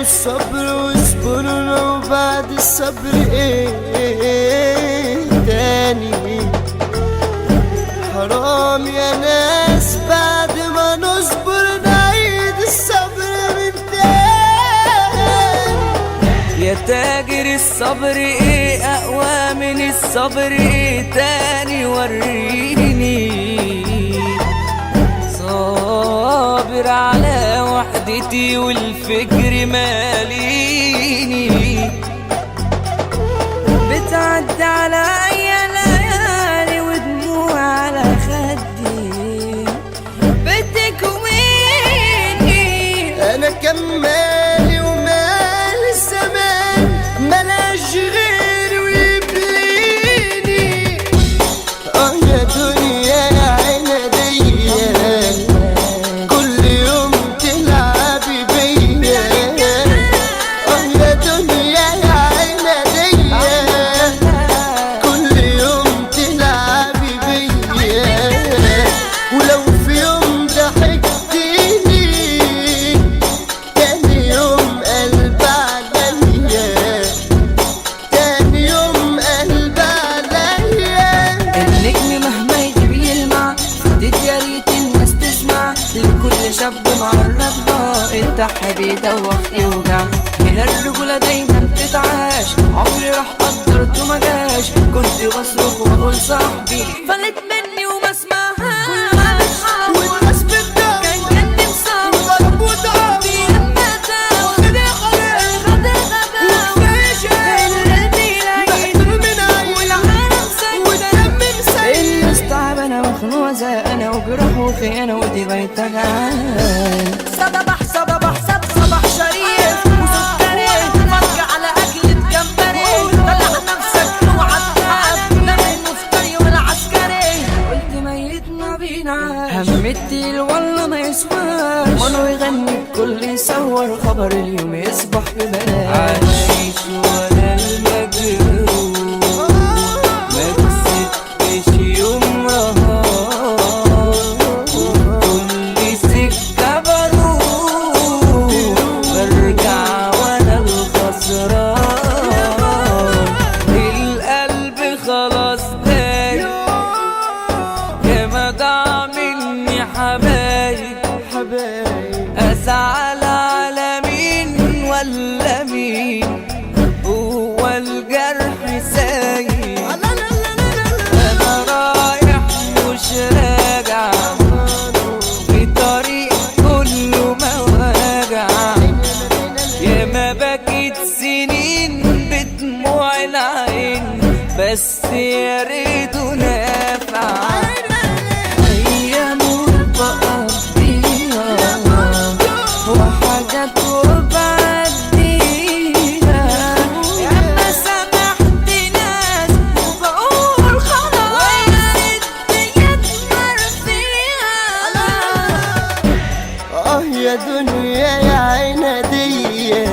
الصبر واصبروا لو بعد الصبر ايه تاني. حرام يا ناس بعد ما نصبر نعيد الصبر من تاني. يا تاجر الصبر ايه اقوى من الصبر ايه تاني وريني. صابر على وحدتي والفكر ماليني. بتعدي عليا ليالي ودموع على خدي بتكويني. انا كمالي ومال الزمان ملاش غيري ويبليني. يا دنيا يا عنادية كل يوم تلعبي بيا. يا دنيا يا عنادية كل يوم تلعبي بيا. ولو في يوم ضحكتيني تاني يوم قلب عليا. تاني يوم قلب عليا. النجم مهما يغيب يلمع فديت يا ريت الناس تسمع. لكل شاب معرض ضاقت تحبي دوخ يوجع. هنا الرجولة دايما تتعاش عمري راح قدرته مجاش. كنت بصرخ واقول صاحبي فلت مني وما اسمعهاش. والناس بتدور كان جنبي مصاب وضرب وضعف لما تاو خد غلاء خد الغباء القلب يلعين من عين والعالم سكت والدم مسيل. الناس تعبانة مخنوقة زهقانة وجروح وخيانة ودي بقت تجعان. صباح صباح صباح شريف وسكري فرج على أكلة جمبري. طلع نفسك اوعى تتعب لا المفتري ولا عسكري. قلت ميتنا بينا همتي والله ما يسواش. منو يغني الكل يصور خبر اليوم يصبح ببلاش. عايش ولا المجروح ما كسبتش يوم رهان. كل سكة بروح برجع وانا الخسران. القلب خلاص دايب يا ما ضاع مني حبايب. أزعل على مين ولا مين هو الجرح سايب. أنا رايح مش راجع في طريق كله مواجع. يا ما بكيت سنين بدموع العين بس يا ريته نافع. أيام بقضيها وحاجات وبعديها. يا ما سامحت ناس وبقول خلاص الدنيا تمر فيها. يا دنيا يا عنادية